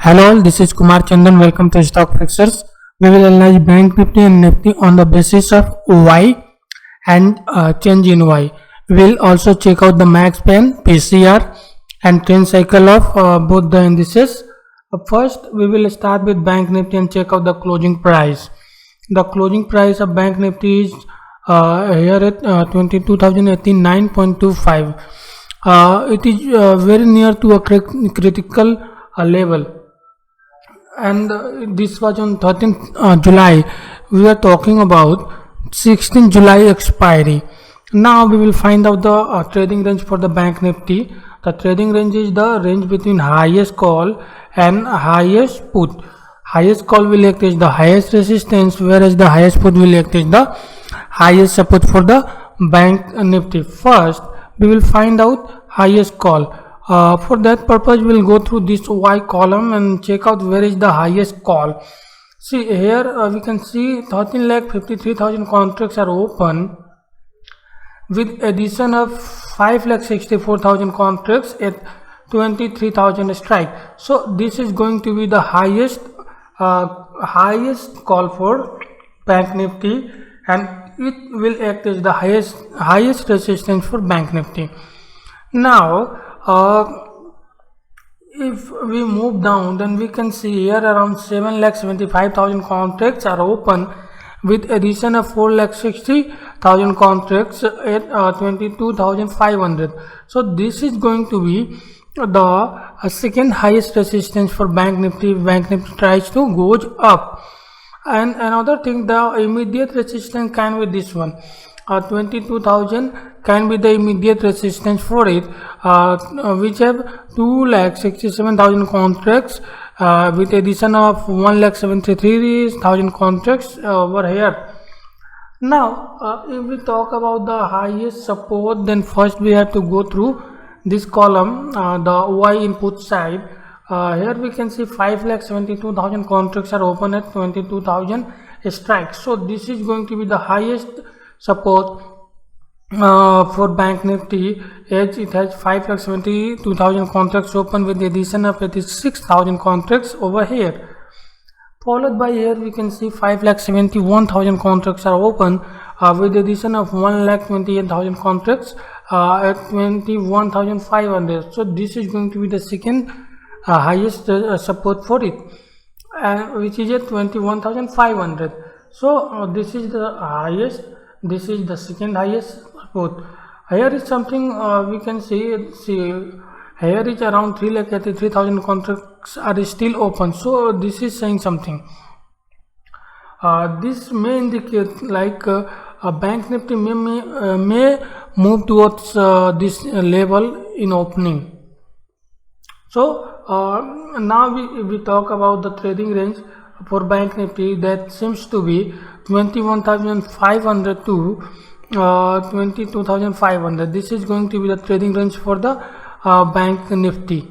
Hello all, this is Kumar Chandan. Welcome to Stock Fixers. We will analyze Bank Nifty and Nifty on the basis of Y and change in Y. We will also check out the max span, PCR and trend cycle of both the indices. First, we will start with Bank Nifty and check out the closing price. The closing price of Bank Nifty is here at 22,089.25. It is very near to a critical level, and this was on 13th July. We are talking about 16th July expiry. Now we will find out the trading range for the Bank Nifty. The trading range is the range between highest call and highest put. Highest call will act as the highest resistance, whereas the highest put will act as the highest support for the Bank Nifty. First, we will find out highest call. For that purpose, we will go through this Y column and check out where is the highest call. See here, we can see 13,53,000 contracts are open, with addition of 5,64,000 contracts at 23,000 strike. So this is going to be the highest call for Bank Nifty, and it will act as the highest resistance for Bank Nifty. Now if we move down, then we can see here around 7,75,000 contracts are open, with addition of 4,60,000 contracts at 22,500. So this is going to be the second highest resistance for Bank Nifty if Bank Nifty tries to go up. And another thing, the immediate resistance can be this one. 22,000 can be the immediate resistance for it, which have 2,67,000 contracts with addition of 1,73,000 contracts over here. Now if we talk about the highest support, then first we have to go through this column, the Y input side. Here we can see 5,72,000 contracts are open at 22,000 strikes. So this is going to be the highest support for Bank Nifty, as it has 5,72,000 contracts open with the addition of 86,000 contracts over here. Followed by here we can see 5,71,000 contracts are open with the addition of 1,28,000 contracts at 21,500. So this is going to be the second highest support for it, which is at 21,500. So this is the highest, this is the second highest support. Here is something we can see here is around 3,83,000 contracts are still open. So this is saying something. This may indicate like a Bank Nifty may move towards this level in opening. So now we talk about the trading range for Bank Nifty, that seems to be 21,500 to 22,500. This is going to be the trading range for the Bank Nifty,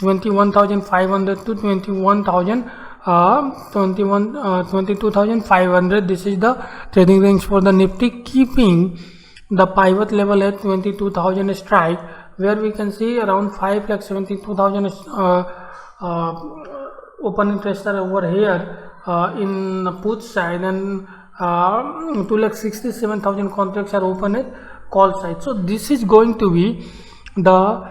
21,500 to 22,500. This is the trading range for the Nifty, keeping the pivot level at 22,000 strike, where we can see around 5,72,000 open interest are over here in the put side, and 2,67,000 contracts are open at call side. So this is going to be the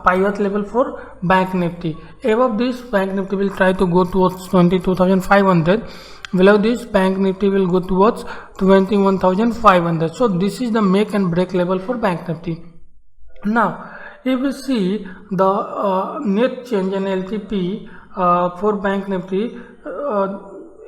pivot level for Bank Nifty. Above this, Bank Nifty will try to go towards 22,500. Below this, Bank Nifty will go towards 21,500. So this is the make and break level for Bank Nifty. Now if we see the net change and LTP for Bank Nifty,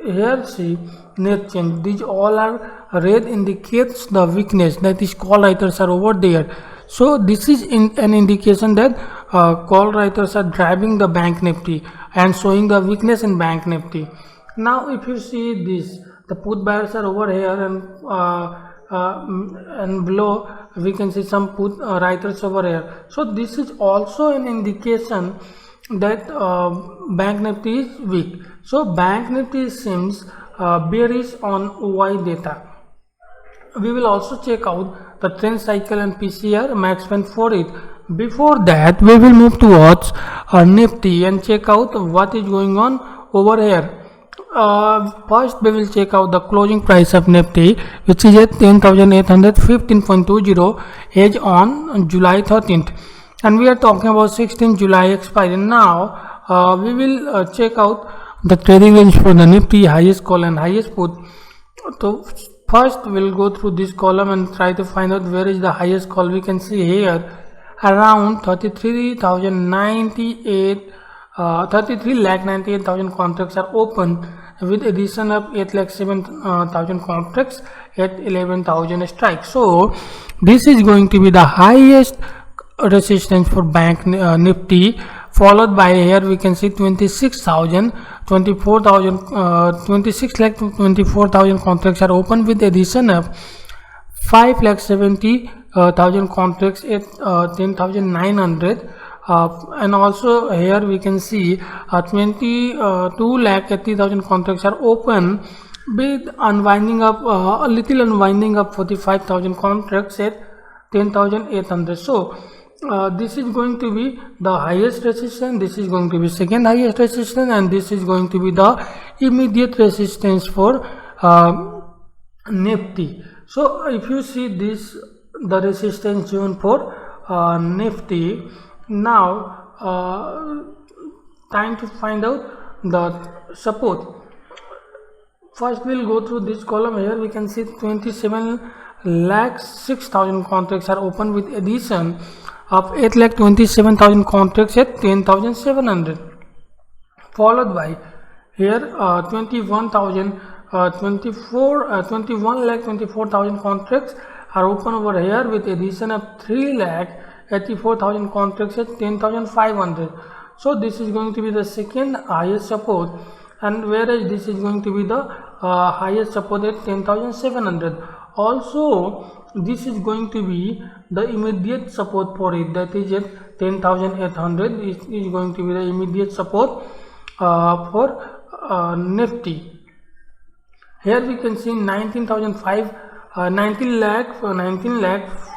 here see net change, these all are red, indicates the weakness, that is call writers are over there. So this is an indication that call writers are driving the Bank Nifty and showing the weakness in Bank Nifty. Now if you see this, the put buyers are over here, and below we can see some put writers over here. So this is also an indication that Bank Nifty is weak. So Bank Nifty seems bearish on Y data. We will also check out the trend cycle and PCR max span for it, Before that, we will move towards Nifty and check out what is going on over here. First, we will check out the closing price of Nifty, which is at 10,815.20 as on July 13th, and we are talking about 16th July expiry. Now, we will check out the trading range for the Nifty, highest call and highest put. So first, we'll go through this column and try to find out where is the highest call. We can see here around 33,98,000 contracts are open, with addition of 8,07,000 contracts at 11,000 strikes. So this is going to be the highest resistance for Bank Nifty, followed by here we can see 26,000, 26,24,000 contracts are open, with addition of 5,70,000 contracts at 10,900, and also here we can see 22,80,000 contracts are open, with unwinding up a little unwinding up 45,000 contracts at 10,800. So this is going to be the highest resistance, this is going to be second highest resistance, and this is going to be the immediate resistance for Nifty. So if you see this, the resistance zone for Nifty. Now time to find out the support. First we'll go through this column. Here we can see 27,06,000 contracts are open, with addition of 8,27,000 contracts at 10,700, followed by here 21,24,000 contracts are open over here, with addition of 3,84,000 contracts at 10,500. So this is going to be the second highest support, and whereas this is going to be the highest support at 10,700. Also this is going to be the immediate support for it, that is at 10,800. This is going to be the immediate support for Nifty. Here we can see 19 lakh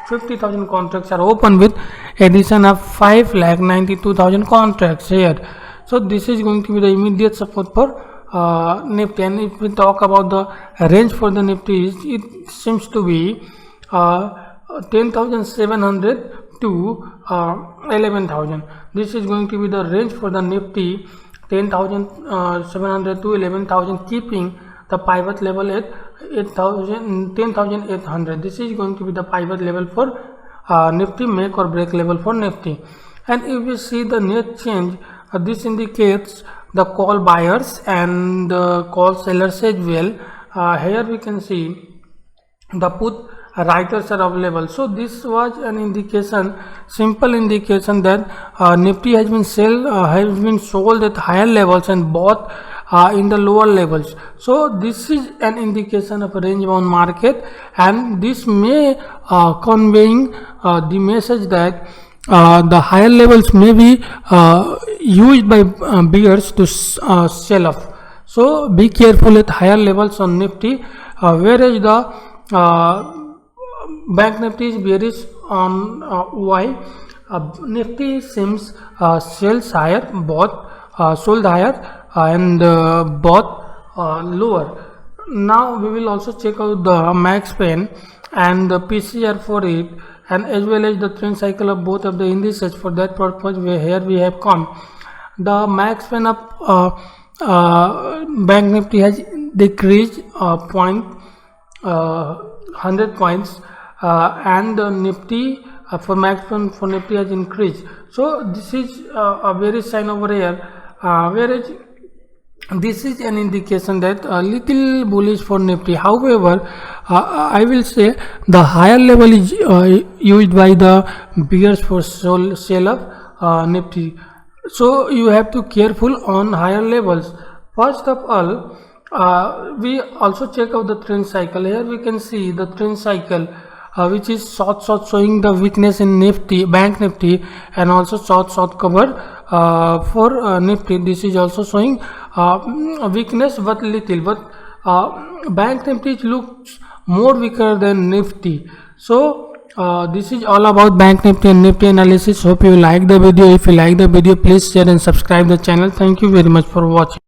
50,000 contracts are open, with addition of 5,92,000 contracts here. So this is going to be the immediate support for Nifty. And if we talk about the range for the Nifty, it seems to be 10,700 to 11,000. This is going to be the range for the Nifty, 10,700 to 11,000, keeping the pivot level at 10,800. This is going to be the pivot level for Nifty, make or break level for Nifty. And if we see the net change, this indicates the call buyers and the call sellers as well. Here we can see the put writers are available. So this was an indication, simple indication, that Nifty has been sold at higher levels and bought in the lower levels. So this is an indication of a range bound market, and this may conveying the message that the higher levels may be used by bears to sell off. So be careful at higher levels on Nifty, whereas the Bank Nifty is bearish on why. Nifty seems sells higher, sold higher, and bought lower. Now we will also check out the max span and the PCR for it, and as well as the trend cycle of both of the indices. For that purpose, here we have come. The max span of Bank Nifty has decreased 100 points, and the Nifty for max span for Nifty has increased. So this is a very sign over here, whereas this is an indication that a little bullish for Nifty. However, I will say the higher level is used by the bears for sell of Nifty. So you have to careful on higher levels. First of all, we also check out the trend cycle. Here we can see the trend cycle, which is short showing the weakness in Nifty, Bank Nifty, and also short cover for Nifty. This is also showing weakness, but little. But Bank Nifty looks more weaker than Nifty. So this is all about Bank Nifty and Nifty analysis. Hope you like the video. If you like the video, please share and subscribe the channel. Thank you very much for watching.